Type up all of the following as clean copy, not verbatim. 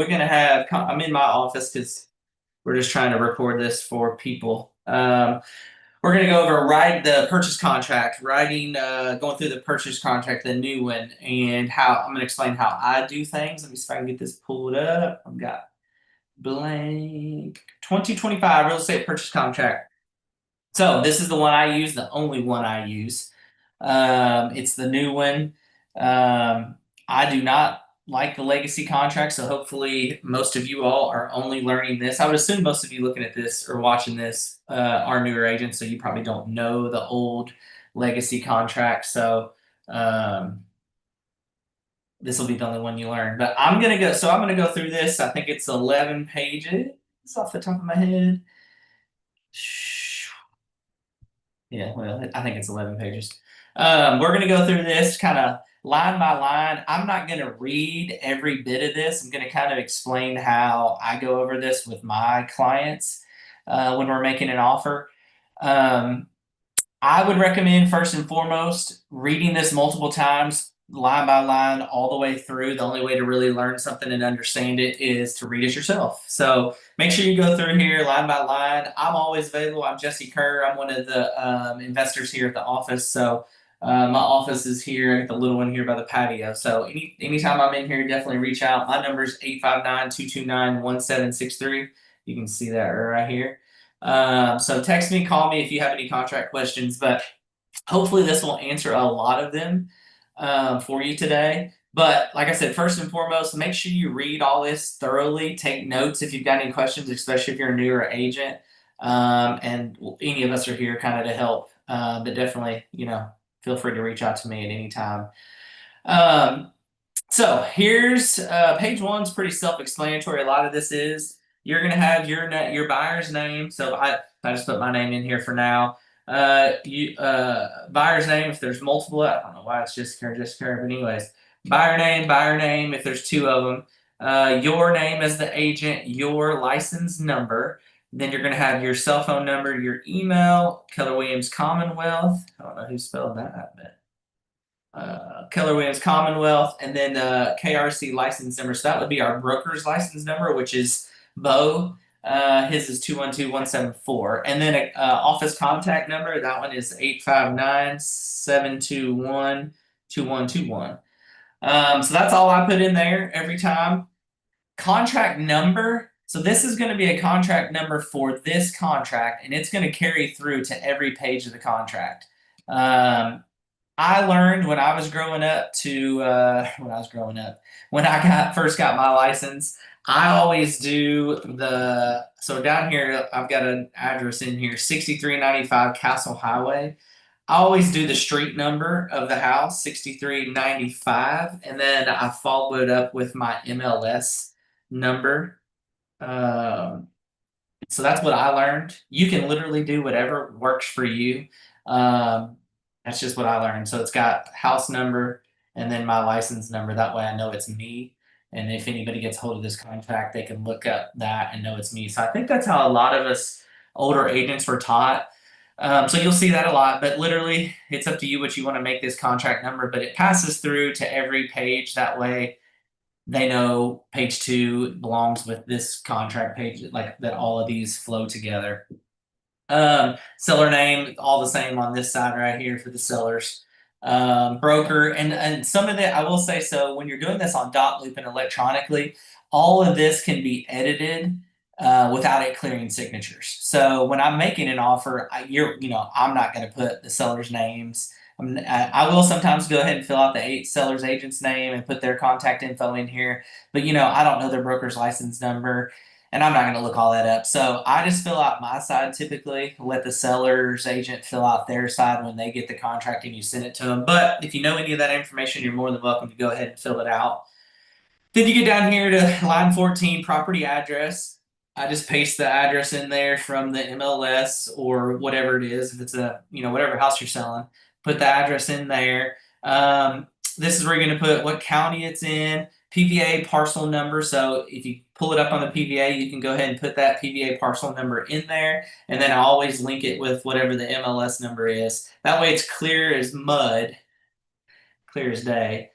we're gonna have. I'm in my office because we're just trying to record this for people. We're gonna go over the purchase contract, going through the purchase contract, the new one, and how I'm gonna explain how I do things. Let me see if I can get this pulled up. I've got blank 2025 real estate purchase contract. So this is the one I use, the only one I use. It's the new one. I do not like the legacy contract, so hopefully most of you all are only learning this. I would assume most of you looking at this or watching this are newer agents, so you probably don't know the old legacy contract. So this will be the only one you learn. But I'm gonna go. So I'm gonna go through this. I think it's 11 pages off the top of my head. Yeah, well, I think it's 11 pages. We're going to go through this kind of line by line. I'm not going to read every bit of this. I'm going to kind of explain how I go over this with my clients when we're making an offer. I would recommend, first and foremost, reading this multiple times, line by line, all the way through. The only way to really learn something and understand it is to read it yourself. So make sure you go through here line by line. I'm always available. I'm Jesse Kerr. I'm one of the investors here at the office. So my office is here, the little one here by the patio. So anytime I'm in here, definitely reach out. My number is 859-229-1763. You can see that right here. So text me, call me if you have any contract questions, but hopefully this will answer a lot of them for you today. But like I said, first and foremost, make sure you read all this thoroughly. Take notes if you've got any questions, especially if you're a newer agent. And any of us are here kind of to help. But definitely, feel free to reach out to me at any time. So here's page one's pretty self-explanatory. A lot of this is you're going to have your buyer's name. So I just put my name in here for now. Buyer's name, if there's multiple, I don't know why it's just Kerr, but anyways, buyer name, if there's two of them, your name as the agent, your license number, then you're going to have your cell phone number, your email, Keller Williams Commonwealth. I don't know who spelled that, but Keller Williams Commonwealth, and then KRC license number. So that would be our broker's license number, which is Bo. His is 212174. And then office contact number. That one is 859-721-2121. So that's all I put in there every time. Contract number. So this is going to be a contract number for this contract, and it's going to carry through to every page of the contract. I learned when I was growing up when I first got my license, I always do so down here, I've got an address in here, 6395 Castle Highway. I always do the street number of the house, 6395, and then I follow it up with my MLS number. So that's what I learned. You can literally do whatever works for you. That's just what I learned. So it's got house number and then my license number. That way I know it's me. And if anybody gets hold of this contract, they can look up that and know it's me. So I think that's how a lot of us older agents were taught. So you'll see that a lot, but literally it's up to you what you want to make this contract number, but it passes through to every page. That way they know page 2 belongs with this contract page, like that all of these flow together. Seller name, all the same on this side right here for the sellers. Broker, and some of that I will say, so when you're doing this on dot loop and electronically, all of this can be edited without it clearing signatures. So when I'm making an offer, I'm not going to put the seller's names. I will sometimes go ahead and fill out the seller's agent's name and put their contact info in here, but I don't know their broker's license number. And I'm not going to look all that up. So I just fill out my side typically, let the seller's agent fill out their side when they get the contract and you send it to them. But if you know any of that information, you're more than welcome to go ahead and fill it out. Then you get down here to line 14, property address. I just paste the address in there from the MLS or whatever it is. If it's whatever house you're selling, put the address in there. This is where you're going to put what county it's in, PVA parcel number. So if you pull it up on the PVA, you can go ahead and put that PVA parcel number in there. And then I always link it with whatever the MLS number is. That way it's clear as mud, clear as day.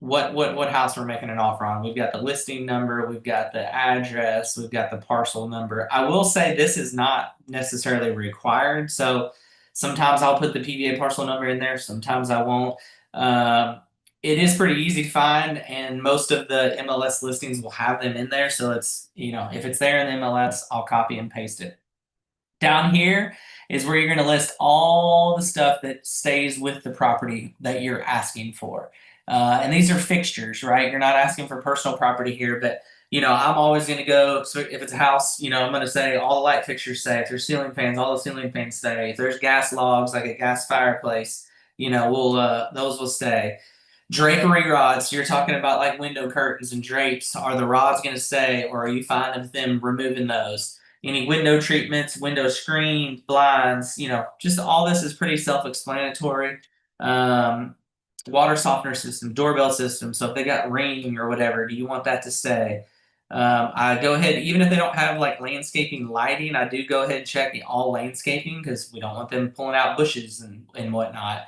what house we're making an offer on. We've got the listing number, we've got the address, we've got the parcel number. I will say this is not necessarily required. So sometimes I'll put the PVA parcel number in there, sometimes I won't. Um, it is pretty easy to find, and most of the MLS listings will have them in there. So it's, if it's there in the MLS, I'll copy and paste it. Down here is where you're going to list all the stuff that stays with the property that you're asking for. And these are fixtures, right? You're not asking for personal property here, but I'm always going to go. So if it's a house, I'm going to say all the light fixtures stay. If there's ceiling fans, all the ceiling fans stay. If there's gas logs, like a gas fireplace, we'll those will stay. Drapery rods, so you're talking about like window curtains and drapes. Are the rods going to stay, or are you fine with them removing those? Any window treatments, window screens, blinds, just all this is pretty self-explanatory. Um, Water softener system, doorbell system. So if they got ring or whatever, do you want that to stay? I go ahead, even if they don't have like landscaping lighting, I do go ahead and check the all landscaping because we don't want them pulling out bushes and whatnot.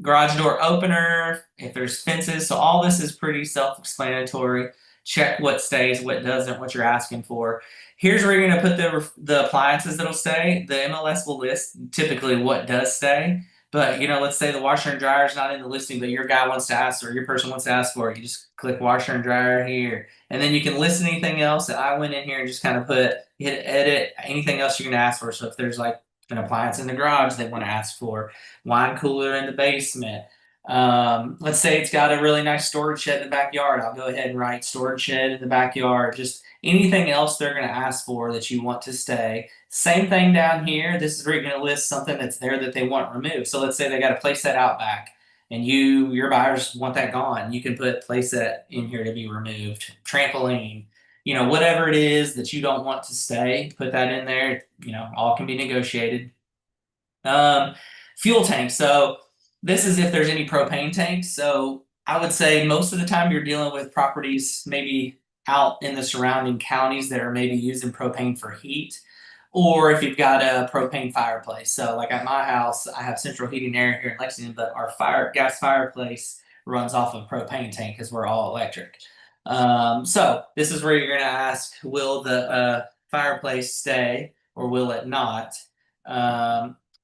Garage door opener, if there's fences. So all this is pretty self-explanatory. Check what stays, what doesn't, what you're asking for. Here's where you're going to put the appliances that'll stay. The MLS will list typically what does stay. But let's say the washer and dryer is not in the listing, but your guy wants to ask, or your person wants to ask for it. You just click washer and dryer here, and then you can list anything else. And I went in here and just kind of hit edit anything else you're gonna ask for. So if there's like an appliance in the garage they want to ask for, wine cooler in the basement. Let's say it's got a really nice storage shed in the backyard. I'll go ahead and write storage shed in the backyard. Just anything else they're going to ask for that you want to stay. Same thing down here. This is where you're going to list something that's there that they want removed. So let's say they got a place set out back and your buyers want that gone. You can put place set in here to be removed. Trampoline, whatever it is that you don't want to stay, put that in there. All can be negotiated. Um, Fuel tank. So this is if there's any propane tanks. So I would say most of the time you're dealing with properties maybe out in the surrounding counties that are maybe using propane for heat, or if you've got a propane fireplace. So like at my house, I have central heating air here in Lexington, but our gas fireplace runs off of propane tank because we're all electric. So this is where you're going to ask, will the fireplace stay or will it not?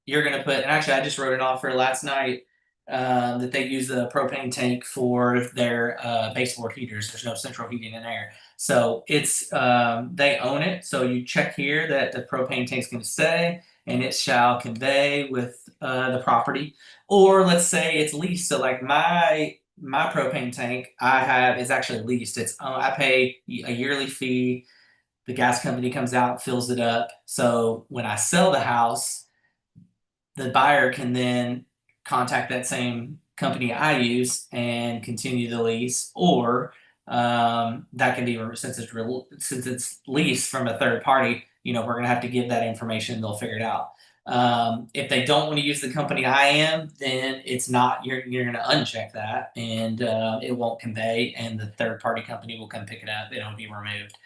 You're going to put, and actually I just wrote an offer last night that they use the propane tank for their baseboard heaters. There's no central heating in there. So it's they own it. So you check here that the propane tank's going to stay and it shall convey with the property. Or let's say it's leased. So like my propane tank I have is actually leased. It's I pay a yearly fee. The gas company comes out, fills it up. So when I sell the house, the buyer can then contact that same company I use and continue the lease, or that can be since it's leased from a third party. We're gonna have to give that information. They'll figure it out. If they don't want to use the company I am, then it's not. You're gonna uncheck that, and it won't convey, and the third party company will come pick it up. It'll be removed.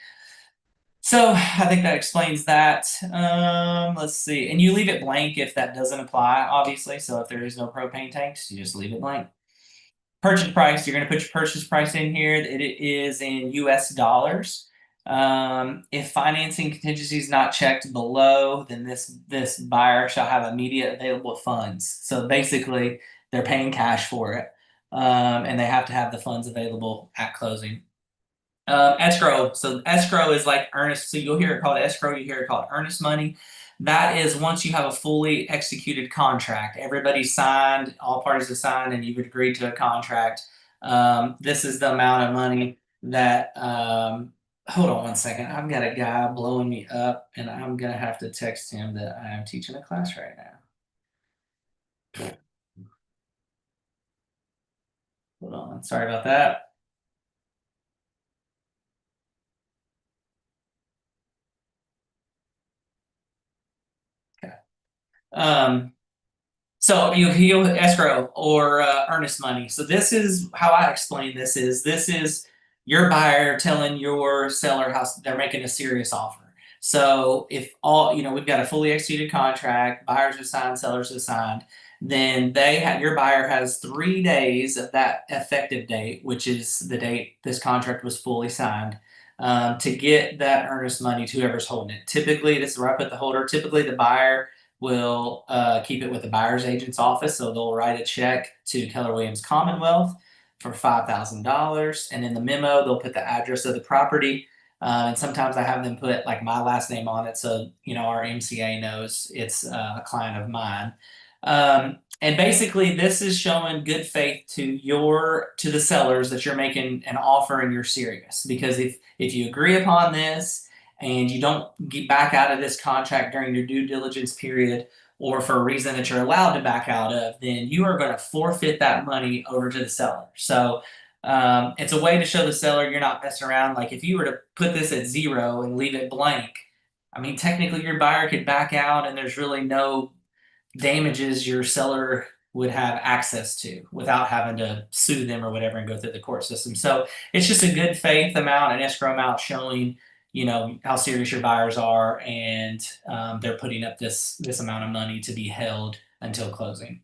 So I think that explains that. Let's see. And you leave it blank if that doesn't apply, obviously. So if there is no propane tanks, you just leave it blank. Purchase price, you're going to put your purchase price in here. It is in US dollars. If financing contingency is not checked below, then this buyer shall have immediate available funds. So basically, they're paying cash for it, and they have to have the funds available at closing. Escrow. So escrow is like earnest. So you'll hear it called escrow. You hear it called earnest money. That is once you have a fully executed contract. Everybody signed, all parties have signed, and you've agreed to a contract. This is the amount of money that. Hold on one second. I've got a guy blowing me up, and I'm gonna have to text him that I am teaching a class right now. Hold on. Sorry about that. Okay. So you escrow or earnest money. So this is how I explain this is your buyer telling your seller how they're making a serious offer. So if all we've got a fully executed contract, buyers are signed, sellers are signed. then your buyer has 3 days of that effective date, which is the date this contract was fully signed, to get that earnest money to whoever's holding it. Typically, this is where I put the holder. Typically, the buyer will keep it with the buyer's agent's office, so they'll write a check to Keller Williams Commonwealth for $5,000, and in the memo they'll put the address of the property. And sometimes I have them put like my last name on it, so our MCA knows it's a client of mine. And basically, this is showing good faith to the sellers that you're making an offer and you're serious. Because if you agree upon this and you don't get back out of this contract during your due diligence period, or for a reason that you're allowed to back out of, then you are going to forfeit that money over to the seller. So it's a way to show the seller you're not messing around. Like if you were to put this at 0 and leave it blank, I mean, technically your buyer could back out and there's really no damages your seller would have access to without having to sue them or whatever and go through the court system. So it's just a good faith amount, an escrow amount showing how serious your buyers are, and they're putting up this amount of money to be held until closing.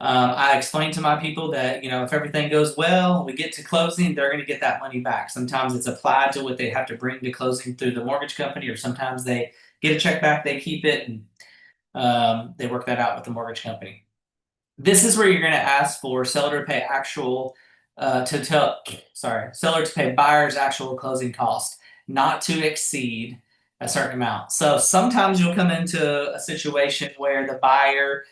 I explained to my people that if everything goes well, we get to closing, they're going to get that money back. Sometimes it's applied to what they have to bring to closing through the mortgage company, or sometimes they get a check back, they keep it, and they work that out with the mortgage company. This is where you're going to ask for seller to pay seller to pay buyer's actual closing cost, not to exceed a certain amount. So sometimes you'll come into a situation where the buyer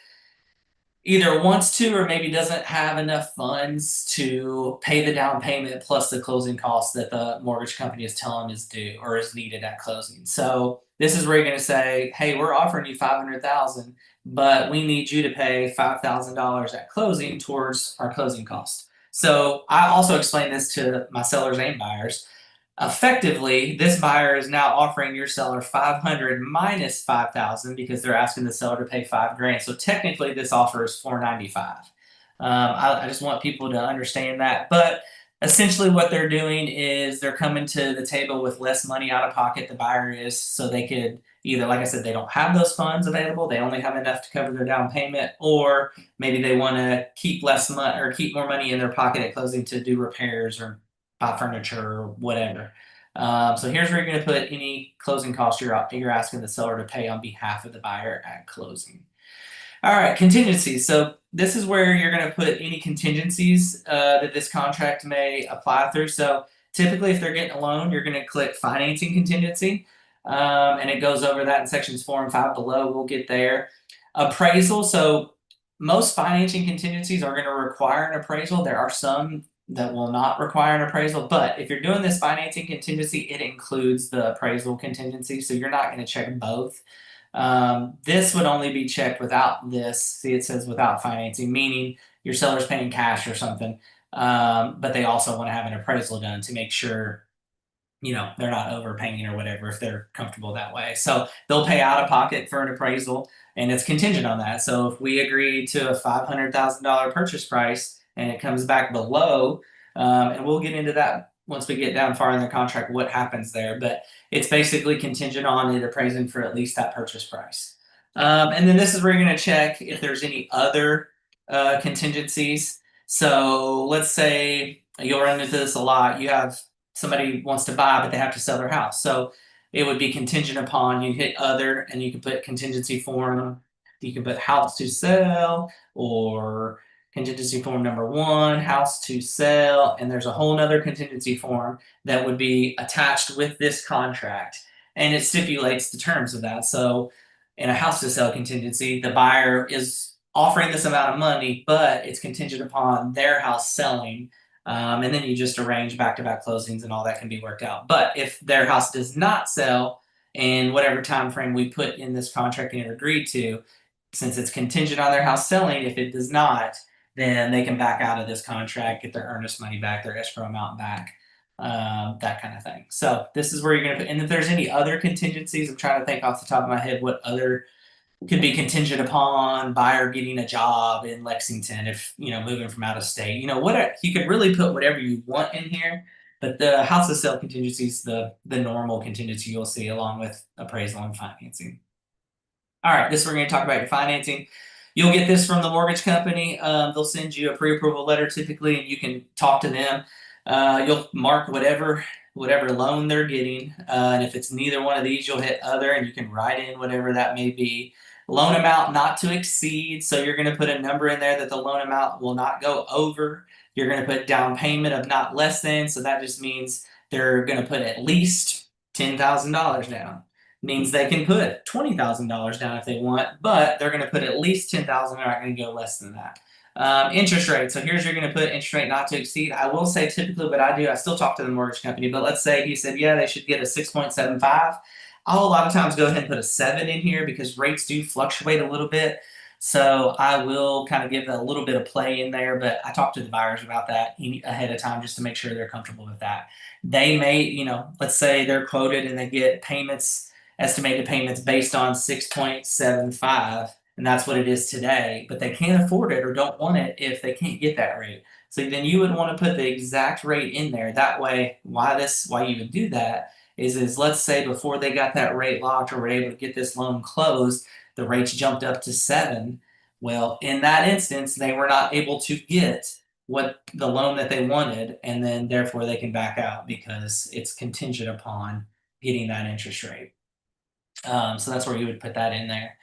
either wants to or maybe doesn't have enough funds to pay the down payment plus the closing costs that the mortgage company is telling them is due or is needed at closing. So this is where you're going to say, hey, we're offering you $500,000, but we need you to pay $5,000 at closing towards our closing costs. So I also explain this to my sellers and buyers. Effectively, this buyer is now offering your seller 500 minus 5,000 because they're asking the seller to pay $5,000. So technically, this offer is 495. I just want people to understand that. But essentially, what they're doing is they're coming to the table with less money out of pocket. The buyer is, so they could either, like I said, they don't have those funds available. They only have enough to cover their down payment, or maybe they want to keep less money or keep more money in their pocket at closing to do repairs or buy furniture or whatever. So here's where you're going to put any closing costs you're asking the seller to pay on behalf of the buyer at closing. All right, contingencies. So this is where you're going to put any contingencies that this contract may apply through. So typically, if they're getting a loan, you're going to click financing contingency, and it goes over that in sections 4 and 5 below. We'll get there. Appraisal. So most financing contingencies are going to require an appraisal. There are some that will not require an appraisal, but if you're doing this financing contingency, it includes the appraisal contingency, so you're not going to check both. This would only be checked without this. See, it says without financing, meaning your seller's paying cash or something, but they also want to have an appraisal done to make sure they're not overpaying or whatever if they're comfortable that way. So they'll pay out of pocket for an appraisal, and it's contingent on that. So if we agree to a $500,000 purchase price and it comes back below, and we'll get into that once we get down far in the contract, what happens there. But it's basically contingent on it appraising for at least that purchase price. And then this is where you're going to check if there's any other contingencies. So let's say you'll run into this a lot. You have somebody wants to buy, but they have to sell their house. So it would be contingent upon you hit other, and you can put contingency form. You can put house to sell, or contingency form number 1, house to sell, and there's a whole nother contingency form that would be attached with this contract, and it stipulates the terms of that. So in a house to sell contingency, the buyer is offering this amount of money, but it's contingent upon their house selling. And then you just arrange back-to-back closings, and all that can be worked out. But if their house does not sell in whatever time frame we put in this contract and agreed to, since it's contingent on their house selling, if it does not, then they can back out of this contract, get their earnest money back, their escrow amount back, that kind of thing. So this is where you're going to put. And if there's any other contingencies, I'm trying to think off the top of my head what other could be contingent upon buyer getting a job in Lexington if moving from out of state. What you could really put whatever you want in here, but the house of sale contingency is the normal contingency you'll see along with appraisal and financing. All right, this we're going to talk about your financing. You'll get this from the mortgage company. They'll send you a pre-approval letter typically, and you can talk to them. You'll mark whatever loan they're getting, and if it's neither one of these, you'll hit other, and you can write in whatever that may be. Loan amount not to exceed, so you're going to put a number in there that the loan amount will not go over. You're going to put down payment of not less than, so that just means they're going to put at least $10,000 down. Means they can put $20,000 down if they want, but they're going to put at least 10,000. They're not going to go less than that. Interest rate. So here's you're going to put interest rate not to exceed. I will say typically what I do, I still talk to the mortgage company, but let's say he said, yeah, they should get a 6.75. I'll a lot of times go ahead and put a 7 in here because rates do fluctuate a little bit. So I will kind of give a little bit of play in there, but I talk to the buyers about that ahead of time just to make sure they're comfortable with that. They may, let's say they're quoted and they get estimated payments based on 6.75, and that's what it is today, but they can't afford it or don't want it if they can't get that rate. So then you would want to put the exact rate in there. That way, why you would do that is let's say before they got that rate locked or were able to get this loan closed, the rates jumped up to 7. Well, in that instance, they were not able to get what the loan that they wanted, and then therefore they can back out because it's contingent upon getting that interest rate. So that's where you would put that in there.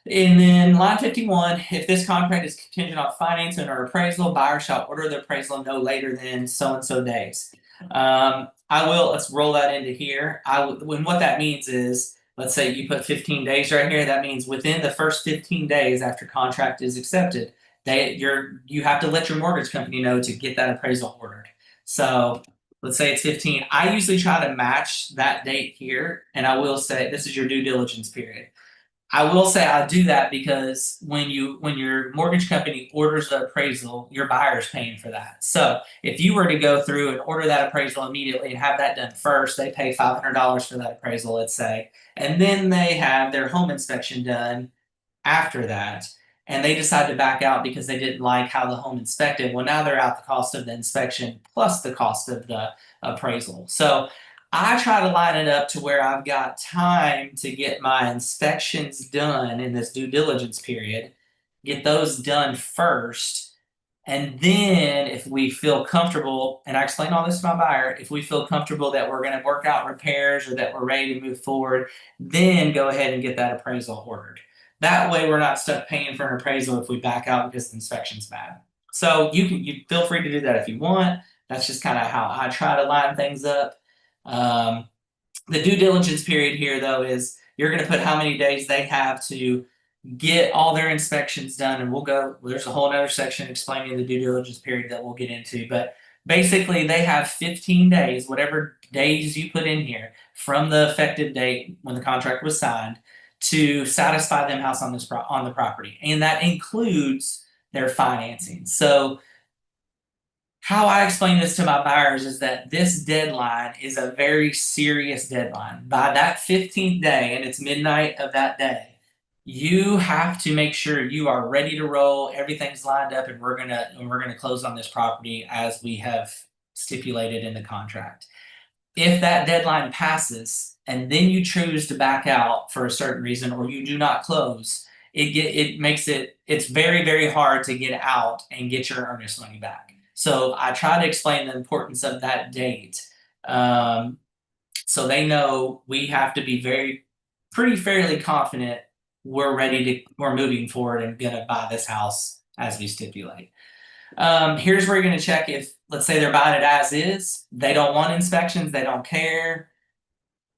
And then line 51, if this contract is contingent on financing or appraisal, buyer shall order the appraisal no later than so-and-so days. Let's roll that into here. When what that means is, let's say you put 15 days right here, that means within the first 15 days after contract is accepted, you have to let your mortgage company know to get that appraisal ordered. So let's say it's 15. I usually try to match that date here, and I will say this is your due diligence period. I will say I do that because when your mortgage company orders the appraisal, your buyer's paying for that. So if you were to go through and order that appraisal immediately and have that done first, they pay $500 for that appraisal, let's say, and then they have their home inspection done after that, and they decide to back out because they didn't like how the home inspected. Well, now they're out the cost of the inspection plus the cost of the appraisal. So I try to line it up to where I've got time to get my inspections done in this due diligence period, get those done first. And then if we feel comfortable, and I explain all this to my buyer, if we feel comfortable that we're going to work out repairs or that we're ready to move forward, then go ahead and get that appraisal ordered. That way we're not stuck paying for an appraisal if we back out because the inspection's bad. So you feel free to do that if you want. That's just kind of how I try to line things up. The due diligence period here, though, is you're going to put how many days they have to get all their inspections done, and there's a whole other section explaining the due diligence period that we'll get into, but basically they have 15 days, whatever days you put in here, from the effective date when the contract was signed to satisfy them house on the property, and that includes their financing. So how I explain this to my buyers is that this deadline is a very serious deadline. By that 15th day, and it's midnight of that day, you have to make sure you are ready to roll, everything's lined up, and we're gonna close on this property as we have stipulated in the contract. If that deadline passes and then you choose to back out for a certain reason or you do not close, it's very, very hard to get out and get your earnest money back. So I try to explain the importance of that date, so they know we have to be pretty fairly confident we're moving forward and gonna buy this house as we stipulate. Here's where you're gonna check if, let's say they're buying it as is, they don't want inspections, they don't care.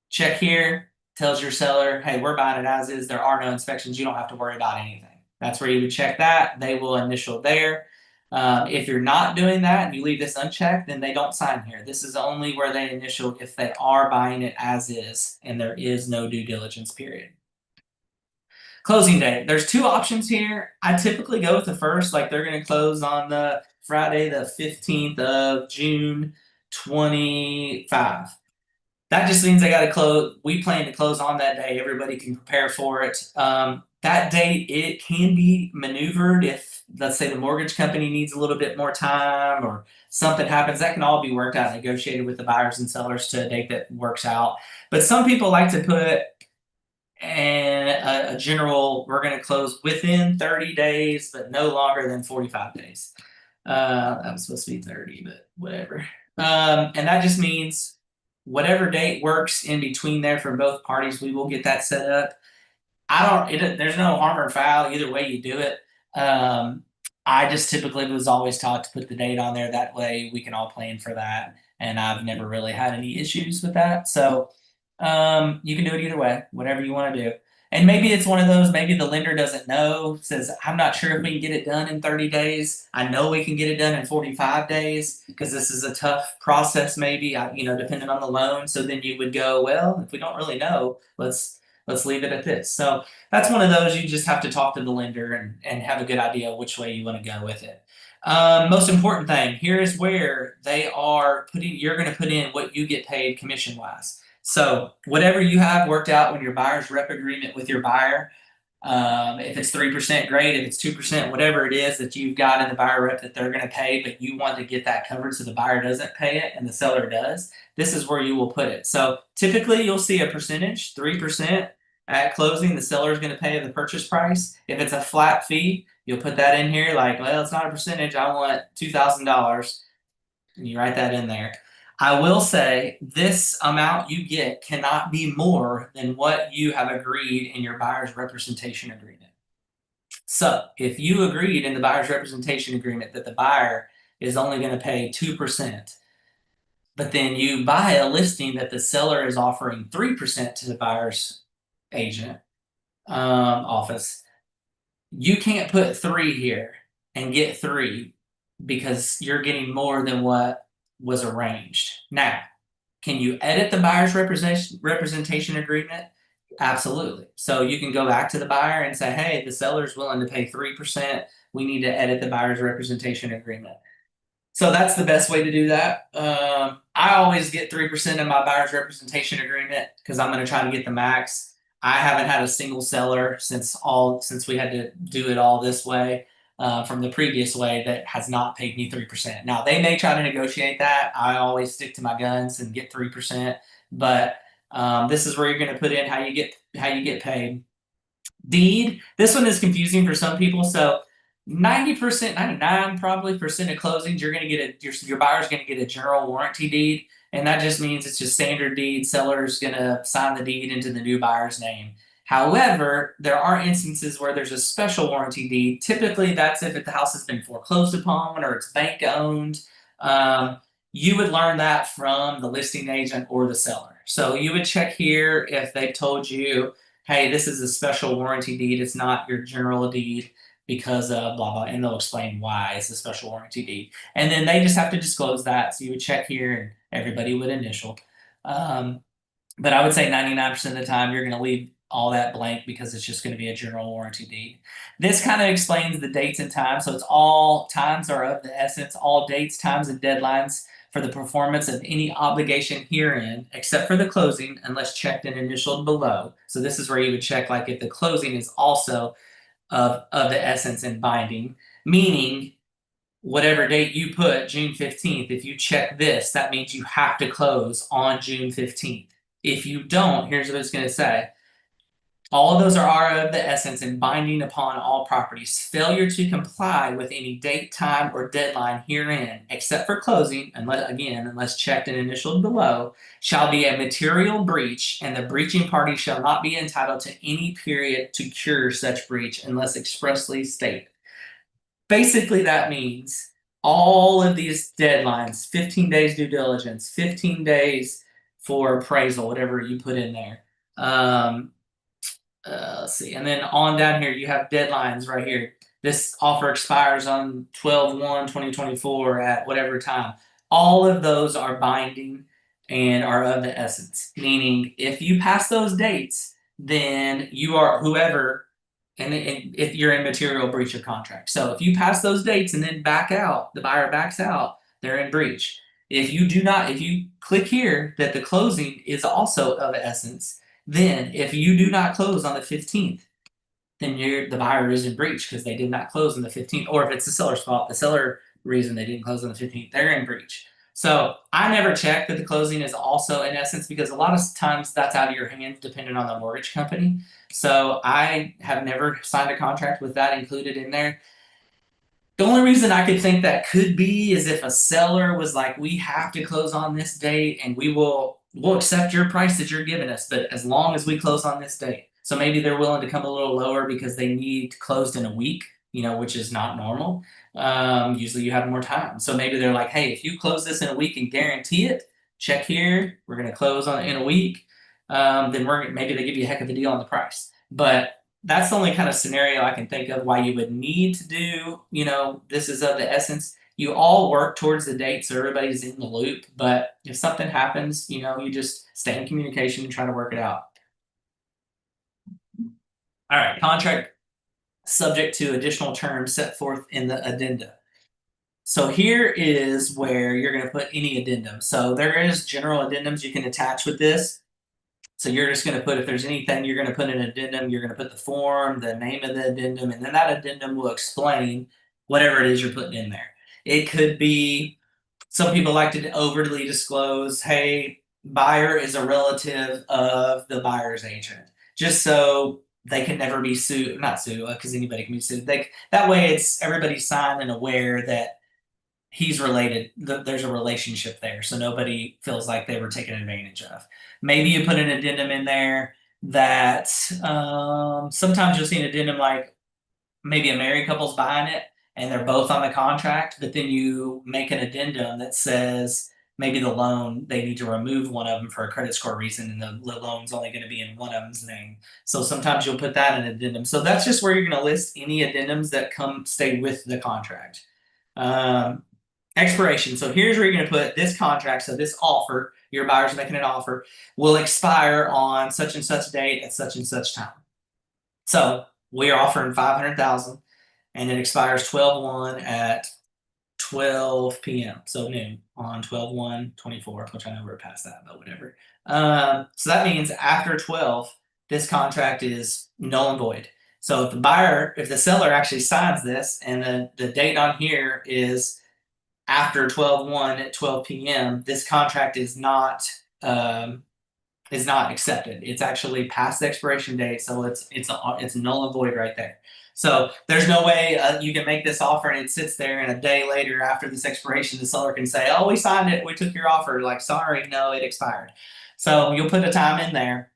Check here, tells your seller, hey, we're buying it as is, there are no inspections, you don't have to worry about anything. That's where you would check that, they will initial there. If you're not doing that and you leave this unchecked, then they don't sign here. This is only where they initial if they are buying it as is and there is no due diligence period. Closing date. There's two options here. I typically go with the first, like they're going to close on the Friday, the 15th of June, 25. That just means they got to close. We plan to close on that day. Everybody can prepare for it. That date, it can be maneuvered if, let's say, the mortgage company needs a little bit more time or something happens. That can all be worked out, negotiated with the buyers and sellers to a date that works out. But some people like to put and a general, we're going to close within 30 days, but no longer than 45 days. That was supposed to be 30, but whatever. And that just means whatever date works in between there for both parties, we will get that set up. I don't. There's no harm or foul either way you do it. I just typically was always taught to put the date on there. That way we can all plan for that. And I've never really had any issues with that. So you can do it either way, whatever you want to do. And maybe it's one of those, maybe the lender doesn't know, says, I'm not sure if we can get it done in 30 days. I know we can get it done in 45 days because this is a tough process, maybe, depending on the loan. So then you would go, well, if we don't really know, let's leave it at this. So that's one of those you just have to talk to the lender and have a good idea which way you want to go with it. Most important thing here is where you're going to put in what you get paid commission wise. So whatever you have worked out when your buyer's rep agreement with your buyer, if it's 3%, great. If it's 2%, whatever it is that you've got in the buyer rep that they're going to pay, but you want to get that covered so the buyer doesn't pay it and the seller does, this is where you will put it. So typically you'll see a percentage, 3% at closing, the seller is going to pay the purchase price. If it's a flat fee, you'll put that in here like, well, it's not a percentage. I want $2,000. And you write that in there. I will say this amount you get cannot be more than what you have agreed in your buyer's representation agreement. So if you agreed in the buyer's representation agreement that the buyer is only going to pay 2%, but then you buy a listing that the seller is offering 3% to the buyer's agent office, you can't put 3 here and get 3 because you're getting more than what was arranged. Now, can you edit the buyer's representation agreement? Absolutely. So you can go back to the buyer and say, hey, the seller's willing to pay 3%. We need to edit the buyer's representation agreement. So that's the best way to do that. I always get 3% in my buyer's representation agreement because I'm going to try to get the max. I haven't had a single seller since we had to do it all this way from the previous way that has not paid me 3%. Now they may try to negotiate that. I always stick to my guns and get 3%. But this is where you're going to put in how you get paid. Deed. This one is confusing for some people. So 90%, 99 probably percent of closings, you're going to get your buyer's going to get a general warranty deed, and that just means it's just standard deed. Seller's going to sign the deed into the new buyer's name. However, there are instances where there's a special warranty deed. Typically, that's if the house has been foreclosed upon or it's bank owned. You would learn that from the listing agent or the seller. So you would check here if they've told you, hey, this is a special warranty deed. It's not your general deed because of blah, blah, and they'll explain why it's a special warranty deed. And then they just have to disclose that. So you would check here and everybody would initial. But I would say 99% of the time you're going to leave all that blank because it's just going to be a general warranty deed. This kind of explains the dates and times. So it's all times are of the essence, all dates, times, and deadlines for the performance of any obligation herein, except for the closing, unless checked and initialed below. So this is where you would check like if the closing is also of the essence and binding, meaning whatever date you put, June 15th, if you check this, that means you have to close on June 15th. If you don't, here's what it's going to say. All of those are of the essence and binding upon all properties. Failure to comply with any date, time, or deadline herein, except for closing, unless checked and initialed below, shall be a material breach, and the breaching party shall not be entitled to any period to cure such breach unless expressly stated. Basically, that means all of these deadlines, 15 days due diligence, 15 days for appraisal, whatever you put in there. Let's see, and then on down here you have deadlines right here. This offer expires on 12/1/2024 at whatever time. All of those are binding and are of the essence, meaning if you pass those dates, then you are whoever, and if you're in material breach of contract. So if you pass those dates and then back out, the buyer backs out, they're in breach. If you click here that the closing is also of essence, then if you do not close on the 15th, then the buyer is in breach because they did not close on the 15th. Or if it's the seller's fault, the seller reason they didn't close on the 15th, they're in breach. So I never check that the closing is also in essence because a lot of times that's out of your hands depending on the mortgage company. So I have never signed a contract with that included in there. The only reason I could think that could be is if a seller was like, we have to close on this date and we'll accept your price that you're giving us, but as long as we close on this date. So maybe they're willing to come a little lower because they need closed in a week, which is not normal. Usually you have more time. So maybe they're like, hey, if you close this in a week and guarantee it, check here, we're gonna close on in a week. Then maybe they give you a heck of a deal on the price. But that's the only kind of scenario I can think of why you would need to do, this is of the essence. You all work towards the date so everybody's in the loop. But if something happens, you just stay in communication and try to work it out. All right, contract subject to additional terms set forth in the addenda. So here is where you're going to put any addendum. So there is general addendums you can attach with this. So you're just going to put, if there's anything, you're going to put an addendum, you're going to put the form, the name of the addendum, and then that addendum will explain whatever it is you're putting in there. It could be, some people like to overly disclose, hey, buyer is a relative of the buyer's agent, just so they can never be sued, not sued, because anybody can be sued. That way it's everybody's signed and aware that he's related, there's a relationship there, so nobody feels like they were taken advantage of. Maybe you put an addendum in there that sometimes you'll see an addendum like maybe a married couple's buying it and they're both on the contract, but then you make an addendum that says maybe the loan, they need to remove one of them for a credit score reason and the loan's only going to be in one of them's name. So sometimes you'll put that in addendum. So that's just where you're going to list any addendums that stay with the contract. Expiration. So here's where you're going to put this contract. So this offer, your buyer's making an offer, will expire on such and such date at such and such time. So we are offering 500,000 and it expires 12/1 at 12 p.m. So noon on 12/1/24, which I know we're past that, but whatever. So that means after 12, this contract is null and void. So if the seller actually signs this and the date on here is after 12/1 at 12 p.m., this contract is not accepted. It's actually past the expiration date, so it's null and void right there. So there's no way you can make this offer and it sits there, and a day later after this expiration, the seller can say, "Oh, we signed it, we took your offer." Like, sorry, no, it expired. So you'll put a time in there.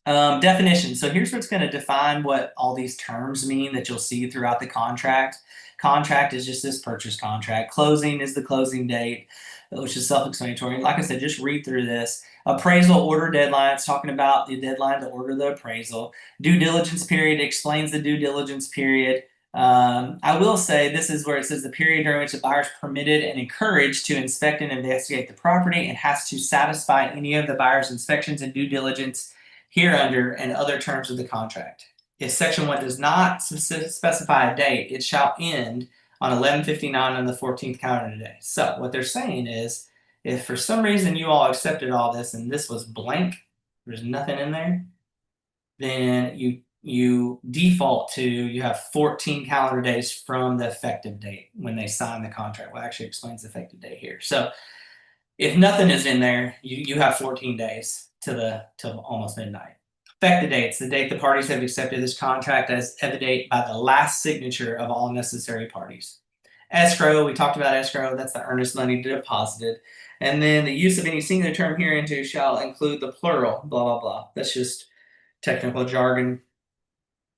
Definition. So here's what's going to define what all these terms mean that you'll see throughout the contract. Contract is just this purchase contract. Closing is the closing date, which is self-explanatory. Like I said, just read through this. Appraisal order deadline. It's talking about the deadline to order the appraisal. Due diligence period explains the due diligence period. I will say this is where it says the period during which the buyer is permitted and encouraged to inspect and investigate the property and has to satisfy any of the buyer's inspections and due diligence hereunder and other terms of the contract. If section 1 does not specify a date, it shall end on 11/59 on the 14th calendar day. So what they're saying is, if for some reason you all accepted all this and this was blank, there's nothing in there, then you default to, you have 14 calendar days from the effective date when they sign the contract. Well, actually explains the effective date here. So if nothing is in there, you have 14 days till almost midnight. Effective dates, the date the parties have accepted this contract as evidate by the last signature of all necessary parties. Escrow, we talked about escrow, that's the earnest money deposited. And then the use of any singular term herein shall include the plural, blah, blah, blah. That's just technical jargon.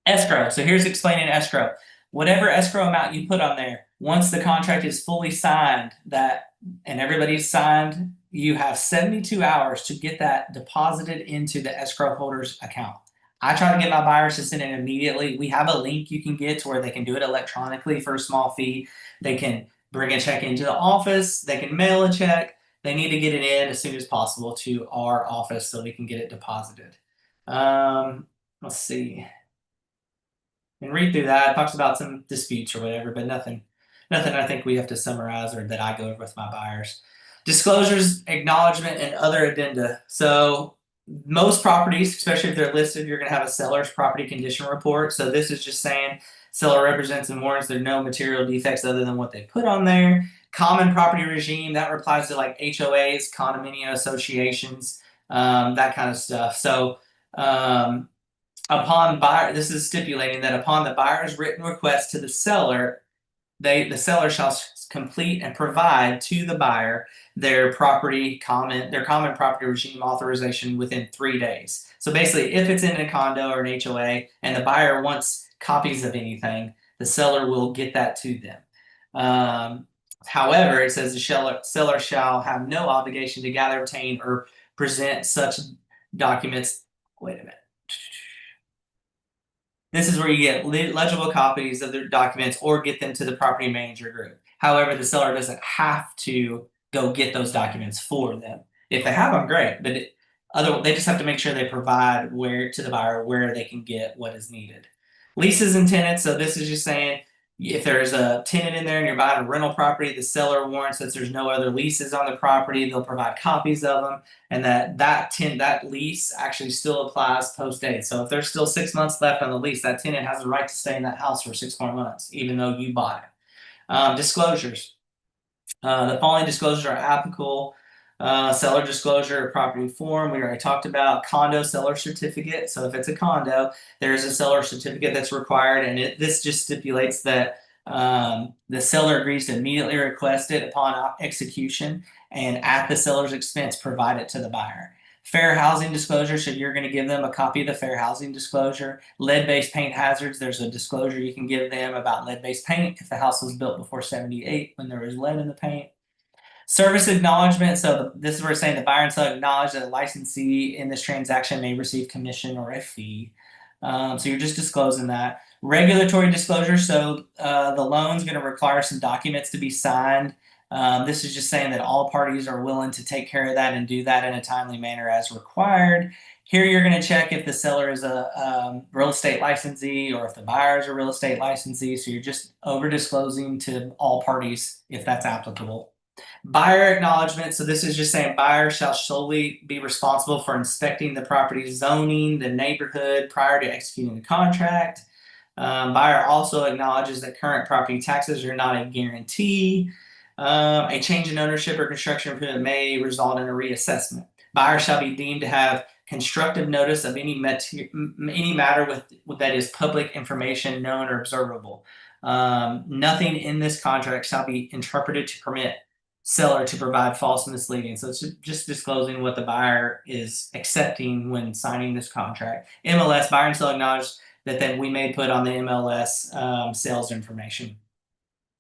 Escrow, so here's explaining escrow. Whatever escrow amount you put on there, once the contract is fully signed, and everybody's signed, you have 72 hours to get that deposited into the escrow holder's account. I try to get my buyers to send it immediately. We have a link you can get to where they can do it electronically for a small fee. They can bring a check into the office. They can mail a check. They need to get it in as soon as possible to our office so we can get it deposited. Let's see. And read through that. It talks about some disputes or whatever, but nothing I think we have to summarize or that I go over with my buyers. Disclosures, acknowledgement, and other addenda. So most properties, especially if they're listed, you're going to have a seller's property condition report. So this is just saying seller represents and warrants there are no material defects other than what they put on there. Common property regime, that applies to like HOAs, condominium associations, that kind of stuff. So upon buyer, this is stipulating that upon the buyer's written request to the seller, the seller shall complete and provide to the buyer their common property regime authorization within 3 days. So basically, if it's in a condo or an HOA and the buyer wants copies of anything, the seller will get that to them. However, it says the seller shall have no obligation to gather, obtain, or present such documents. Wait a minute. This is where you get legible copies of their documents or get them to the property manager group. However, the seller doesn't have to go get those documents for them. If they have them, great, but they just have to make sure they provide to the buyer where they can get what is needed. Leases and tenants. So this is just saying if there's a tenant in there and you're buying a rental property, the seller warrants that there's no other leases on the property. They'll provide copies of them, and that lease actually still applies post date. So if there's still 6 months left on the lease, that tenant has the right to stay in that house for 6 more months, even though you bought it. Disclosures. The following disclosures are applicable. Seller disclosure of property form, we already talked about. Condo seller certificate. So if it's a condo, there's a seller certificate that's required, and this just stipulates that the seller agrees to immediately request it upon execution and at the seller's expense provide it to the buyer. Fair housing disclosure, so you're going to give them a copy of the fair housing disclosure. Lead-based paint hazards, there's a disclosure you can give them about lead-based paint if the house was built before 78 when there was lead in the paint. Service acknowledgement. So this is where it's saying the buyer and seller acknowledge that a licensee in this transaction may receive commission or a fee. So you're just disclosing that. Regulatory disclosure. So the loan's going to require some documents to be signed. This is just saying that all parties are willing to take care of that and do that in a timely manner as required. Here you're going to check if the seller is a real estate licensee or if the buyer is a real estate licensee. So you're just over disclosing to all parties if that's applicable. Buyer acknowledgement. So this is just saying buyer shall solely be responsible for inspecting the property's zoning, the neighborhood prior to executing the contract. Buyer also acknowledges that current property taxes are not a guarantee. A change in ownership or construction improvement may result in a reassessment. Buyer shall be deemed to have constructive notice of any matter that is public information known or observable. Nothing in this contract shall be interpreted to permit seller to provide false misleading. So it's just disclosing what the buyer is accepting when signing this contract. MLS, buyer and seller acknowledge that we may put on the MLS sales information.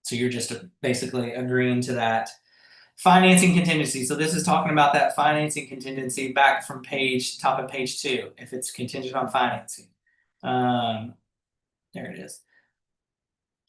So you're just basically agreeing to that. Financing contingency. So this is talking about that financing contingency back from top of page 2, if it's contingent on financing. There it is.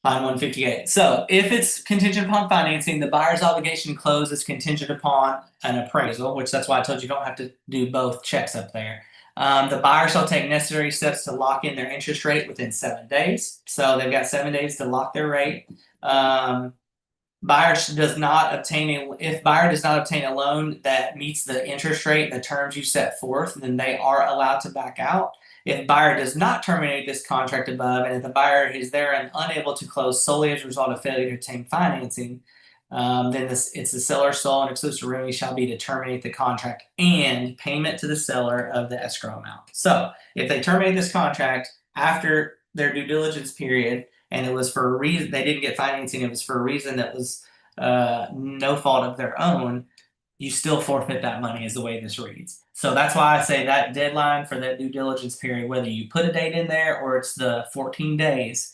Line 158. So if it's contingent upon financing, the buyer's obligation to close is contingent upon an appraisal, which that's why I told you don't have to do both checks up there. The buyer shall take necessary steps to lock in their interest rate within 7 days. So they've got 7 days to lock their rate. Buyer does not obtain a loan that meets the interest rate, the terms you set forth, then they are allowed to back out. If buyer does not terminate this contract above, and if the buyer is therein unable to close solely as a result of failure to obtain financing, then it's the seller's sole and exclusive remedy shall be to terminate the contract and payment to the seller of the escrow amount. So if they terminate this contract after their due diligence period, and it was for a reason they didn't get financing, it was for a reason that was no fault of their own, you still forfeit that money is the way this reads. So that's why I say that deadline for that due diligence period, whether you put a date in there or it's the 14 days,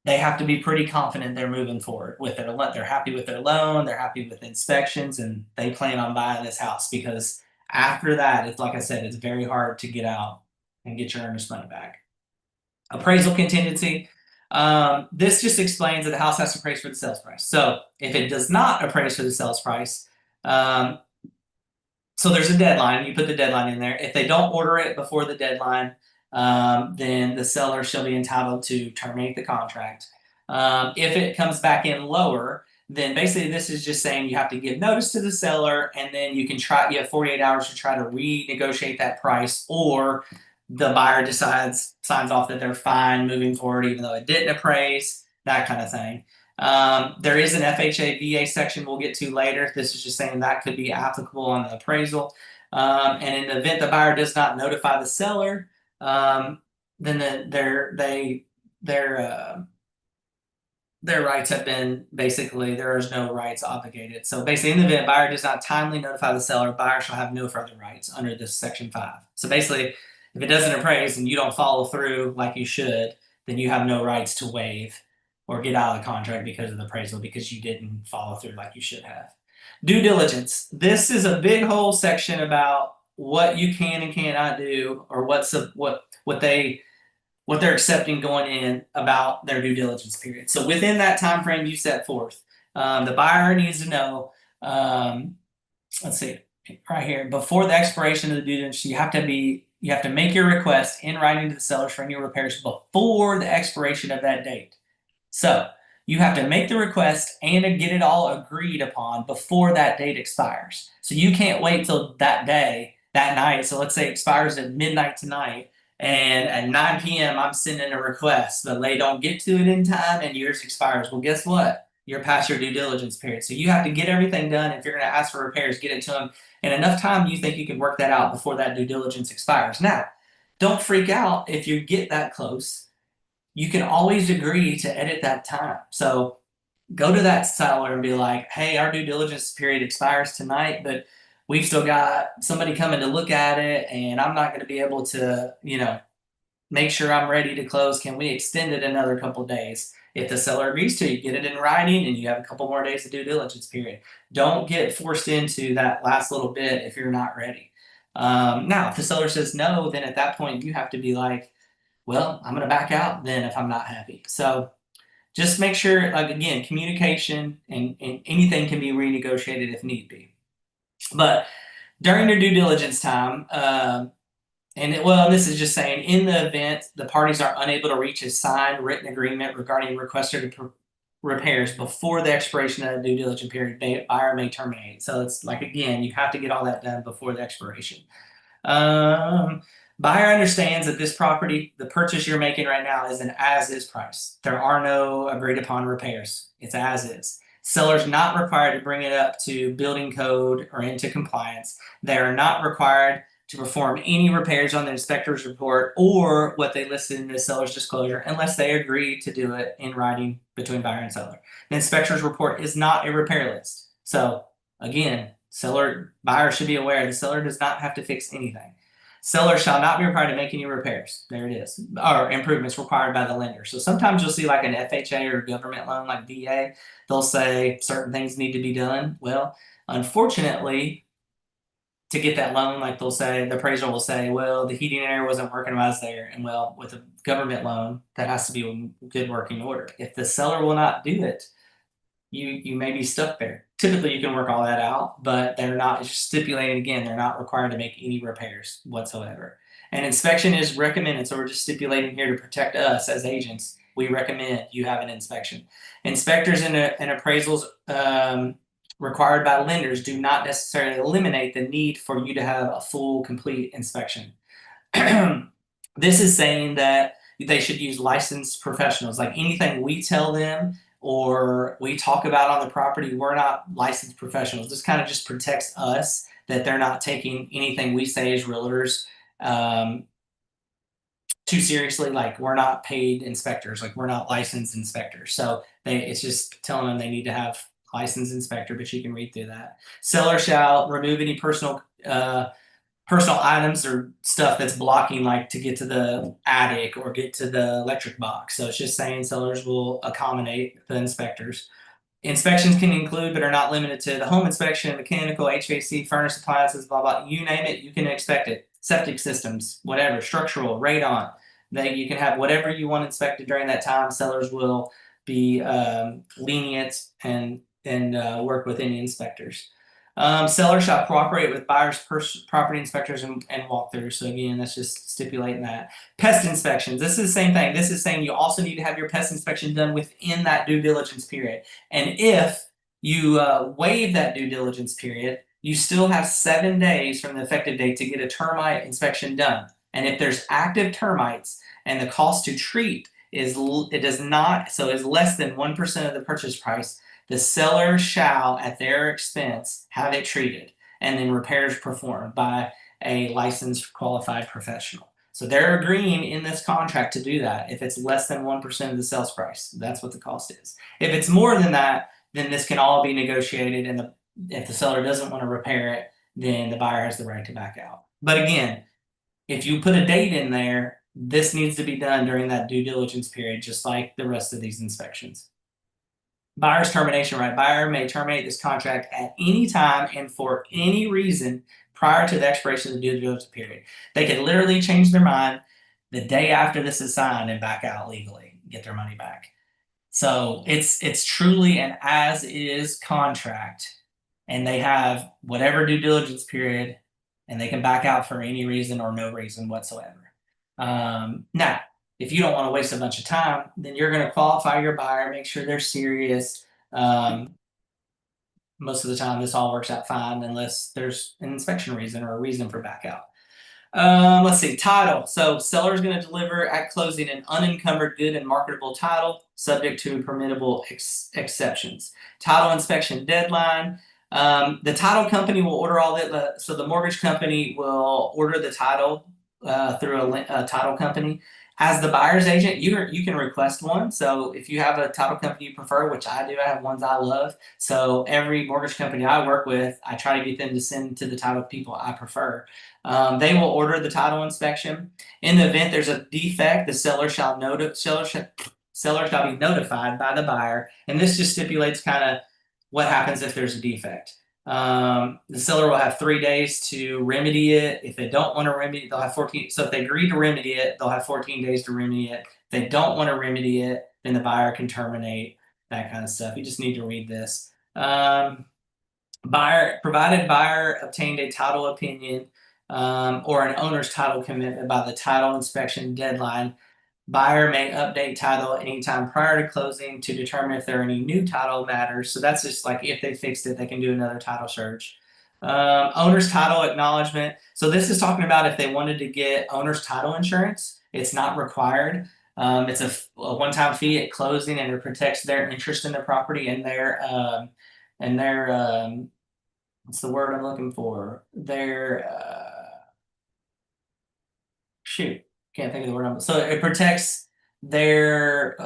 they have to be pretty confident they're moving forward with their loan. They're happy with their loan, they're happy with inspections, and they plan on buying this house, because after that, it's like I said, it's very hard to get out and get your earnest money back. Appraisal contingency. This just explains that the house has to appraise for the sales price. So if it does not appraise for the sales price, so there's a deadline. You put the deadline in there. If they don't order it before the deadline, then the seller shall be entitled to terminate the contract. If it comes back in lower, then basically this is just saying you have to give notice to the seller, and then you have 48 hours to try to renegotiate that price, or the buyer signs off that they're fine moving forward even though it didn't appraise, that kind of thing. There is an FHA VA section we'll get to later. This is just saying that could be applicable on the appraisal. And in the event the buyer does not notify the seller, then their rights have been basically, there is no rights obligated. So basically, in the event buyer does not timely notify the seller, buyer shall have no further rights under this section 5. So basically, if it doesn't appraise and you don't follow through like you should, then you have no rights to waive or get out of the contract because of the appraisal because you didn't follow through like you should have. Due diligence. This is a big whole section about what you can and cannot do, or what they're accepting going in about their due diligence period. So within that time frame you set forth, the buyer needs to know. Let's see, right here, before the expiration of the due diligence, you have to make your request in writing to the sellers for any repairs before the expiration of that date. So you have to make the request and get it all agreed upon before that date expires. So you can't wait till that day, that night. So let's say it expires at midnight tonight, and at 9 p.m. I'm sending a request, but they don't get to it in time and yours expires. Well, guess what? You're past your due diligence period. So you have to get everything done. If you're going to ask for repairs, get it to them in enough time you think you can work that out before that due diligence expires. Now, don't freak out if you get that close. You can always agree to edit that time. So go to that seller and be like, hey, our due diligence period expires tonight, but we've still got somebody coming to look at it and I'm not going to be able to, make sure I'm ready to close. Can we extend it another couple days? If the seller agrees to, you get it in writing and you have a couple more days of due diligence period. Don't get forced into that last little bit if you're not ready. Now, if the seller says no, then at that point you have to be like, well, I'm going to back out then if I'm not happy. So just make sure, like, again, communication and anything can be renegotiated if need be. But during your due diligence time, this is just saying, in the event the parties are unable to reach a signed written agreement regarding requested repairs before the expiration of the due diligence period, buyer may terminate. So it's like, again, you have to get all that done before the expiration. Buyer understands that this property, the purchase you're making right now, is an as-is price. There are no agreed upon repairs. It's as is. Seller's not required to bring it up to building code or into compliance. They are not required to perform any repairs on the inspector's report or what they listed in the seller's disclosure unless they agree to do it in writing between buyer and seller. The inspector's report is not a repair list. So again, buyer should be aware the seller does not have to fix anything. Seller shall not be required to make any repairs. There it is. Or improvements required by the lender. So sometimes you'll see like an FHA or government loan like VA, they'll say certain things need to be done. Well, unfortunately, to get that loan, like they'll say, the appraiser will say, well, the heating and air wasn't working while I was there. And well, with a government loan, that has to be in good working order. If the seller will not do it, you may be stuck there. Typically, you can work all that out, but they're not stipulating, again, they're not required to make any repairs whatsoever. And inspection is recommended, so we're just stipulating here to protect us as agents. We recommend you have an inspection. Inspectors and appraisals required by lenders do not necessarily eliminate the need for you to have a full, complete inspection. This is saying that they should use licensed professionals. Like anything we tell them or we talk about on the property, we're not licensed professionals. This kind of just protects us that they're not taking anything we say as realtors too seriously. Like, we're not paid inspectors, like we're not licensed inspectors. So it's just telling them they need to have licensed inspector, but you can read through that. Seller shall remove any personal items or stuff that's blocking, like to get to the attic or get to the electric box. So it's just saying sellers will accommodate the inspectors. Inspections can include, but are not limited to, the home inspection, mechanical, HVAC, furnace appliances, blah, blah, you name it, you can expect it. Septic systems, whatever, structural, radon. You can have whatever you want inspected during that time. Sellers will be lenient and work with any inspectors. Seller shall cooperate with buyers, property inspectors, and walkthroughs. So again, that's just stipulating that. Pest inspections. This is the same thing. This is saying you also need to have your pest inspection done within that due diligence period. And if you waive that due diligence period, you still have 7 days from the effective date to get a termite inspection done. And if there's active termites and the cost to treat it does not, so is less than 1% of the purchase price, the seller shall, at their expense, have it treated and then repairs performed by a licensed qualified professional. So they're agreeing in this contract to do that if it's less than 1% of the sales price. That's what the cost is. If it's more than that, then this can all be negotiated, and if the seller doesn't want to repair it, then the buyer has the right to back out. But again, if you put a date in there, this needs to be done during that due diligence period, just like the rest of these inspections. Buyer's termination right. Buyer may terminate this contract at any time and for any reason prior to the expiration of the due diligence period. They could literally change their mind the day after this is signed and back out legally, get their money back. So it's truly an as is contract, and they have whatever due diligence period, and they can back out for any reason or no reason whatsoever. Now, if you don't want to waste a bunch of time, then you're going to qualify your buyer, make sure they're serious. Most of the time, this all works out fine unless there's an inspection reason or a reason for back out. Let's see, title. So seller is going to deliver at closing an unencumbered good and marketable title, subject to permissible exceptions. Title inspection deadline. The title company will order all that. So the mortgage company will order the title through a title company. As the buyer's agent, you can request one. So if you have a title company you prefer, which I do, I have ones I love. So every mortgage company I work with, I try to get them to send to the title people I prefer. They will order the title inspection. In the event there's a defect, the seller shall be notified by the buyer, and this just stipulates kind of what happens if there's a defect. The seller will have 3 days to remedy it. If they don't want to remedy it, they'll have 14. So if they agree to remedy it, they'll have 14 days to remedy it. If they don't want to remedy it, then the buyer can terminate, that kind of stuff. You just need to read this. Provided buyer obtained a title opinion or an owner's title commitment by the title inspection deadline, buyer may update title anytime prior to closing to determine if there are any new title matters. So that's just like if they fixed it, they can do another title search. Owner's title acknowledgement. So this is talking about if they wanted to get owner's title insurance. It's not required. It's a one-time fee at closing, and it protects their interest in the property and their what's the word I'm looking for? Their shoot, can't think of the word. So it protects their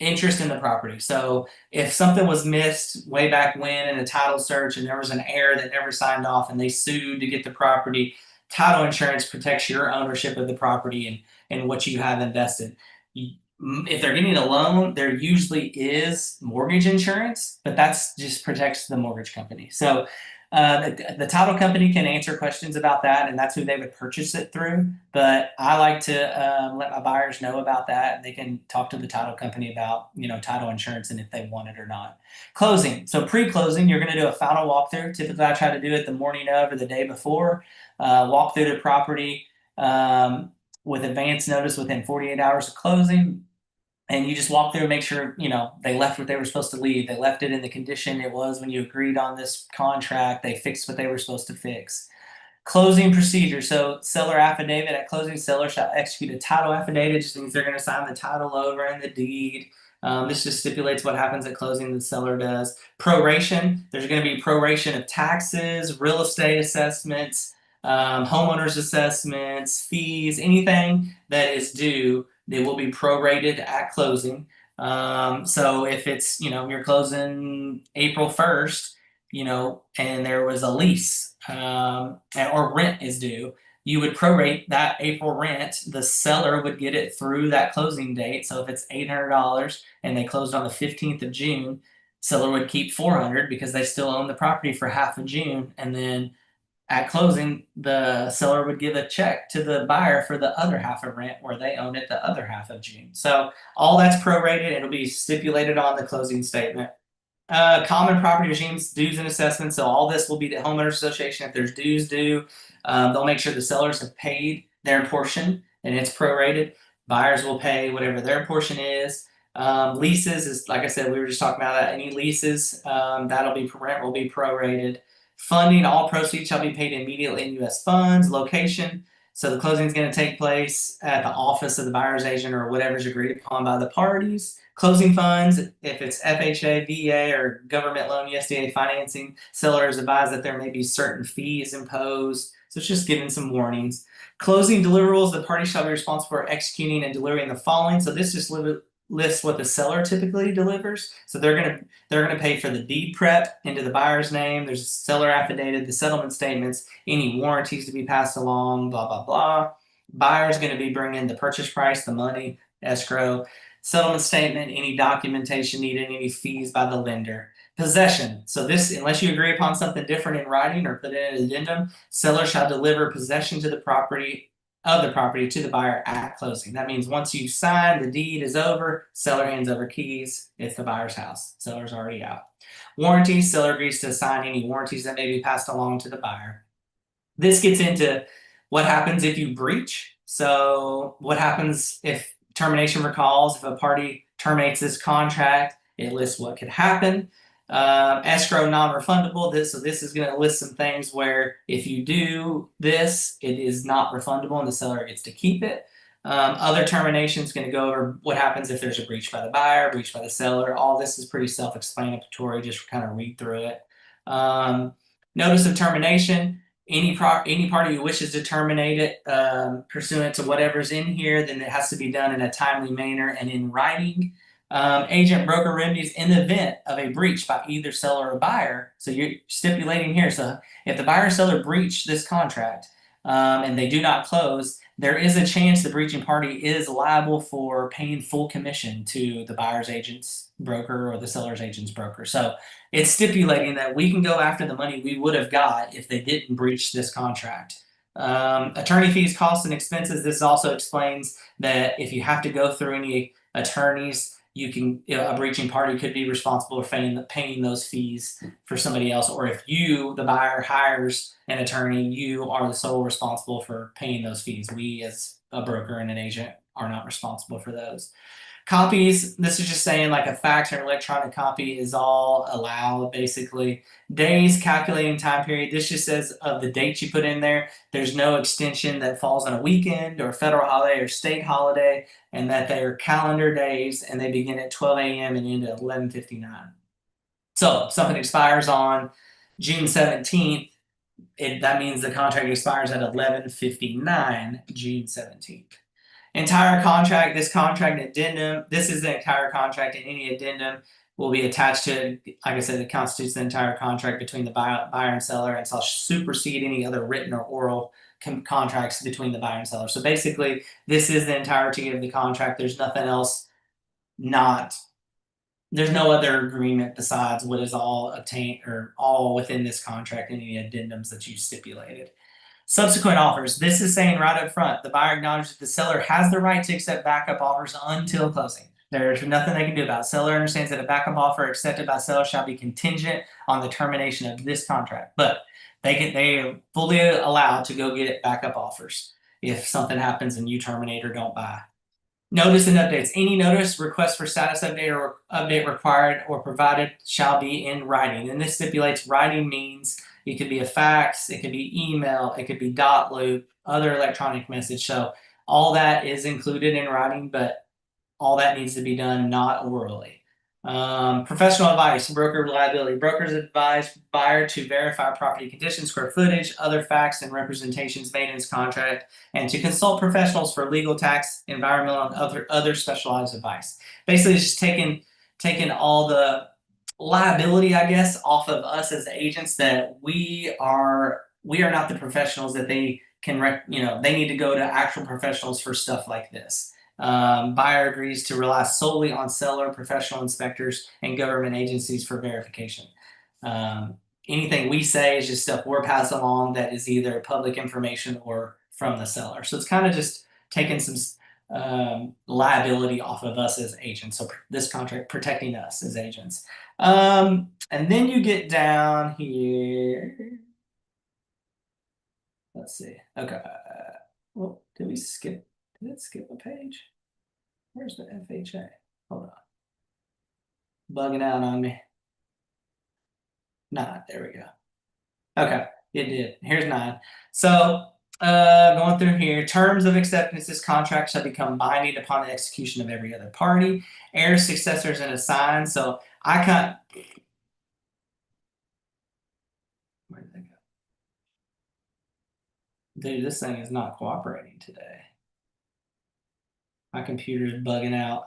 interest in the property. So if something was missed way back when in a title search and there was an heir that never signed off and they sued to get the property, title insurance protects your ownership of the property and what you have invested. If they're getting a loan, there usually is mortgage insurance, but that's just protects the mortgage company. So the title company can answer questions about that, and that's who they would purchase it through. But I like to let my buyers know about that. They can talk to the title company about title insurance and if they want it or not. Closing. So pre-closing, you're going to do a final walkthrough. Typically, I try to do it the morning of or the day before. Walk through the property with advance notice within 48 hours of closing. And you just walk through and make sure, they left what they were supposed to leave. They left it in the condition it was when you agreed on this contract. They fixed what they were supposed to fix. Closing procedure. So seller affidavit. At closing, seller shall execute a title affidavit. Just means they're going to sign the title over and the deed. This just stipulates what happens at closing. The seller does. Proration. There's going to be proration of taxes, real estate assessments, homeowners assessments, fees, anything that is due. They will be prorated at closing. So if it's, you're closing April 1st, and there was a lease or rent is due, you would prorate that April rent. The seller would get it through that closing date. So if it's $800 and they closed on the 15th of June, seller would keep $400 because they still own the property for half of June. And then at closing, the seller would give a check to the buyer for the other half of rent where they own it the other half of June. So all that's prorated. It'll be stipulated on the closing statement. Common property regimes, dues and assessments. So all this will be the homeowners association. If there's dues due, they'll make sure the sellers have paid their portion and it's prorated. Buyers will pay whatever their portion is. Leases is, like I said, we were just talking about that. Any leases, that'll be rent will be prorated. Funding, all proceeds shall be paid immediately in U.S. funds. Location, So the closing is going to take place at the office of the buyer's agent or whatever's agreed upon by the parties. Closing funds, if it's FHA, VA, or government loan, USDA financing, seller is advised that there may be certain fees imposed. So it's just giving some warnings. Closing deliverables, the party shall be responsible for executing and delivering the following. So this just lists what the seller typically delivers. So they're gonna pay for the deed prep into the buyer's name. There's a seller affidavit, the settlement statements, any warranties to be passed along, blah blah blah. Buyer's going to be bringing the purchase price, the money, escrow, settlement statement, any documentation needed, any fees by the lender. Possession. So this, unless you agree upon something different in writing or put in an addendum, seller shall deliver possession to the property to the buyer at closing. That means once you sign, the deed is over, seller hands over keys, it's the buyer's house. Seller's already out. Warranties, seller agrees to assign any warranties that may be passed along to the buyer. This gets into what happens if you breach. So what happens if termination recalls, if a party terminates this contract, it lists what could happen. Escrow non-refundable. This is going to list some things where if you do this, it is not refundable and the seller gets to keep it. Other terminations going to go over what happens if there's a breach by the buyer, breach by the seller. All this is pretty self-explanatory. Just kind of read through it. Notice of termination. Any party who wishes to terminate it pursuant to whatever's in here, then it has to be done in a timely manner and in writing. Agent broker remedies in the event of a breach by either seller or buyer. So you're stipulating here. So if the buyer or seller breach this contract and they do not close, there is a chance the breaching party is liable for paying full commission to the buyer's agent's broker or the seller's agent's broker. So it's stipulating that we can go after the money we would have got if they didn't breach this contract. Attorney fees, costs, and expenses. This also explains that if you have to go through any attorneys, a breaching party could be responsible for paying those fees for somebody else, or if you, the buyer, hires an attorney, you are the sole responsible for paying those fees. We, as a broker and an agent, are not responsible for those. Copies, this is just saying like a fax or electronic copy is all allowed, basically. Days, calculating time period, this just says of the dates you put in there. There's no extension that falls on a weekend or federal holiday or state holiday, and that they're calendar days and they begin at 12 a.m. and end at 11:59. So something expires on June 17th, that means the contract expires at 11:59 June 17th. Entire contract, this contract addendum, this is the entire contract, and any addendum will be attached to, like I said, it constitutes the entire contract between the buyer and seller, and shall supersede any other written or oral contracts between the buyer and seller. So basically, this is the entirety of the contract. There's nothing else there's no other agreement besides what is all obtained or all within this contract, any addendums that you stipulated. Subsequent offers. This is saying right up front, the buyer acknowledges that the seller has the right to accept backup offers until closing. There's nothing they can do about it. Seller understands that a backup offer accepted by seller shall be contingent on the termination of this contract, but they are fully allowed to go get backup offers if something happens and you terminate or don't buy. Notice and updates. Any notice, request for status update, or update required or provided shall be in writing. And this stipulates writing means it could be a fax, it could be email, it could be dot loop, other electronic message. So all that is included in writing, but all that needs to be done not orally. Professional advice, broker liability. Brokers advise buyer to verify property conditions, square footage, other facts and representations made in his contract, and to consult professionals for legal, tax, environmental, and other specialized advice. Basically, it's just taking all the liability, I guess, off of us as agents, that we are not the professionals that they can they need to go to actual professionals for stuff like this. Buyer agrees to rely solely on seller, professional inspectors, and government agencies for verification. Anything we say is just stuff we're passing along that is either public information or from the seller. So it's kind of just taking some liability off of us as agents. So this contract protecting us as agents. And then you get down here. Let's see. Okay. Well, did we skip? Did it skip a page? Where's the FHA? Hold on. Bugging out on me. Nah, there we go. Okay, it did. Here's 9. So Going through here, terms of acceptance, this contract shall become binding upon the execution of every other party, heirs, successors, and assigns. So I can't. Where did they go? Dude, this thing is not cooperating today. My computer's bugging out.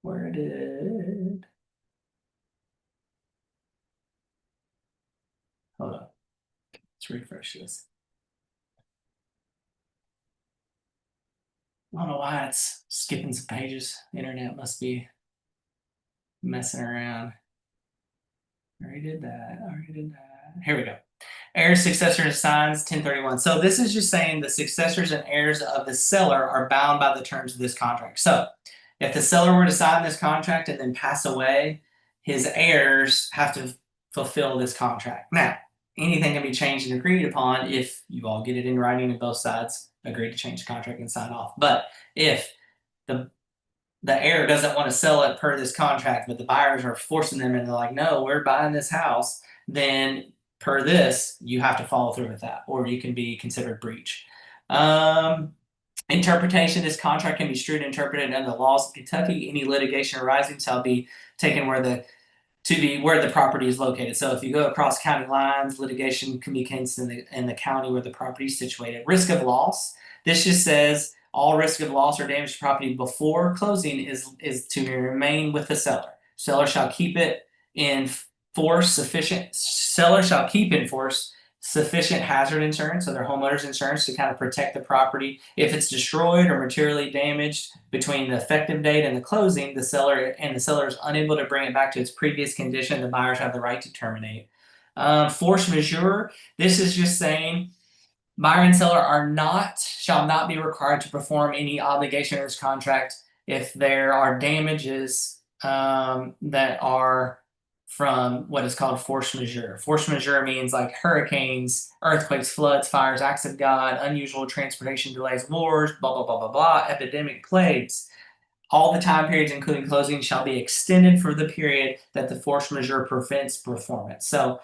Where did? Hold on. Let's refresh this. I don't know why it's skipping some pages. The internet must be messing around. Already did that. Already did that. Here we go. Heirs, successors, assigns, 1031. So this is just saying the successors and heirs of the seller are bound by the terms of this contract. So if the seller were to sign this contract and then pass away, his heirs have to fulfill this contract. Now, anything can be changed and agreed upon if you all get it in writing and both sides agree to change the contract and sign off. But if the heir doesn't want to sell it per this contract, but the buyers are forcing them and they're like, no, we're buying this house, then per this, you have to follow through with that, or you can be considered breach. Interpretation, this contract can be strewed and interpreted under the laws of Kentucky. Any litigation arising shall be taken where the property is located. So if you go across county lines, litigation can be commenced in the county where the property is situated. Risk of loss. This just says all risk of loss or damage to property before closing is to remain with the seller. Seller shall keep it in force sufficient. Seller shall keep in force sufficient hazard insurance, so their homeowner's insurance, to kind of protect the property. If it's destroyed or materially damaged between the effective date and the closing, the seller is unable to bring it back to its previous condition, the buyers have the right to terminate. Force majeure, this is just saying buyer and seller shall not be required to perform any obligation in this contract if there are damages that are from what is called force majeure. Force majeure means like hurricanes, earthquakes, floods, fires, acts of God, unusual transportation delays, wars, blah, blah, blah, blah, blah, epidemic plagues. All the time periods, including closing, shall be extended for the period that the force majeure prevents performance. So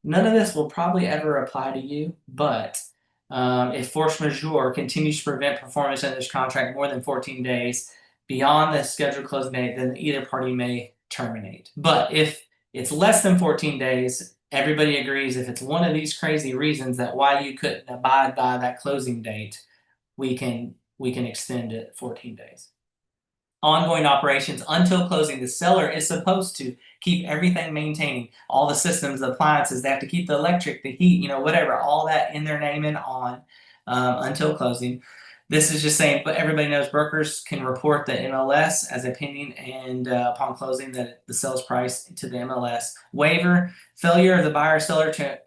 none of this will probably ever apply to you, but if force majeure continues to prevent performance under this contract more than 14 days beyond the scheduled closing date, then either party may terminate. But if it's less than 14 days, everybody agrees if it's one of these crazy reasons that why you couldn't abide by that closing date, we can extend it 14 days. Ongoing operations until closing. The seller is supposed to keep everything maintaining, all the systems, the appliances. They have to keep the electric, the heat, whatever, all that in their name and on until closing. This is just saying, but everybody knows brokers can report the MLS as a pending and upon closing the sales price to the MLS. Waiver, failure of the buyer or seller to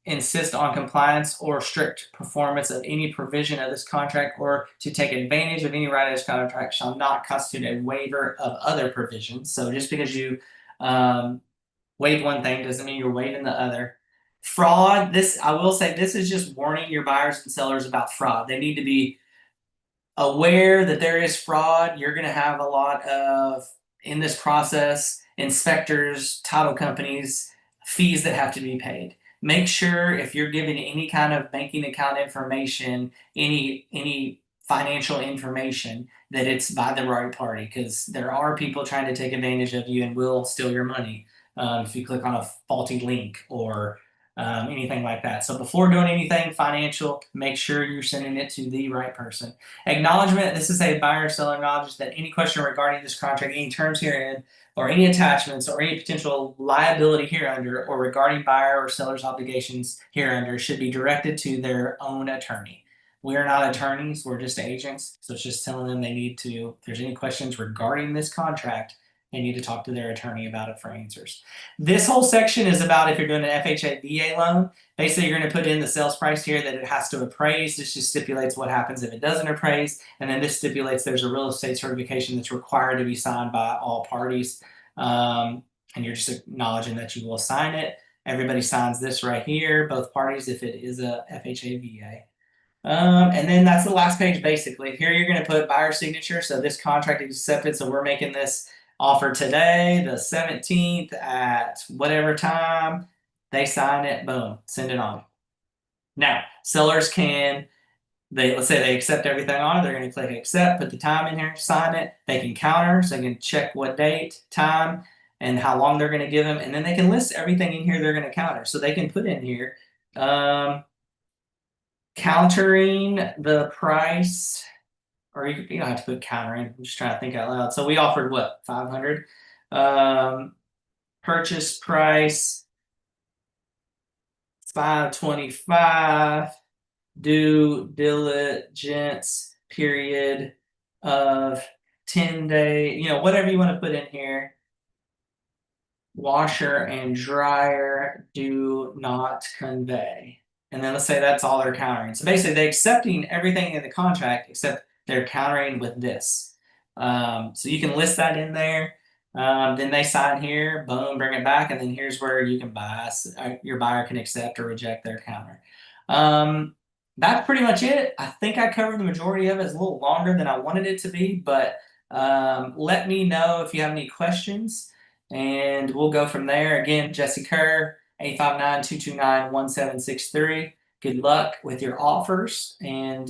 insist on compliance or strict performance of any provision of this contract or to take advantage of any right of this contract shall not constitute a waiver of other provisions. So just because you waive one thing doesn't mean you're waiving the other. Fraud, I will say this is just warning your buyers and sellers about fraud. They need to be aware that there is fraud. You're going to have a lot of, in this process, inspectors, title companies, fees that have to be paid. Make sure if you're giving any kind of banking account information, any financial information, that it's by the right party, because there are people trying to take advantage of you and will steal your money if you click on a faulty link or anything like that. So before doing anything financial, make sure you're sending it to the right person. Acknowledgement, this is a buyer or seller acknowledges that any question regarding this contract, any terms herein, or any attachments, or any potential liability hereunder, or regarding buyer or seller's obligations hereunder should be directed to their own attorney. We are not attorneys, we're just agents. So it's just telling them they need to, if there's any questions regarding this contract, they need to talk to their attorney about it for answers. This whole section is about if you're doing an FHA VA loan. Basically, you're going to put in the sales price here that it has to appraise. This just stipulates what happens if it doesn't appraise. And then this stipulates there's a real estate certification that's required to be signed by all parties. And you're just acknowledging that you will sign it. Everybody signs this right here, both parties, if it is a FHA VA. And then that's the last page, basically. Here you're going to put buyer signature. So this contract is accepted. So we're making this offer today, the 17th at whatever time. They sign it, boom, send it on. Now, sellers can, let's say they accept everything on it, they're going to click accept, put the time in here, sign it. They can counter, so they can check what date, time, and how long they're going to give them, and then they can list everything in here they're going to counter. So they can put in here countering the price, or you don't have to put countering. I'm just trying to think out loud. So we offered what, 500? Purchase price 525. Due diligence period of 10 day, whatever you want to put in here. Washer and dryer do not convey. And then let's say that's all they're countering. So basically they're accepting everything in the contract except they're countering with this. So you can list that in there. Then they sign here, boom, bring it back, and then here's where you can buy. Your buyer can accept or reject their counter. That's pretty much it. I think I covered the majority of it. It's a little longer than I wanted it to be, but let me know if you have any questions, and we'll go from there. Again, Jesse Kerr, 859-229-1763. Good luck with your offers, and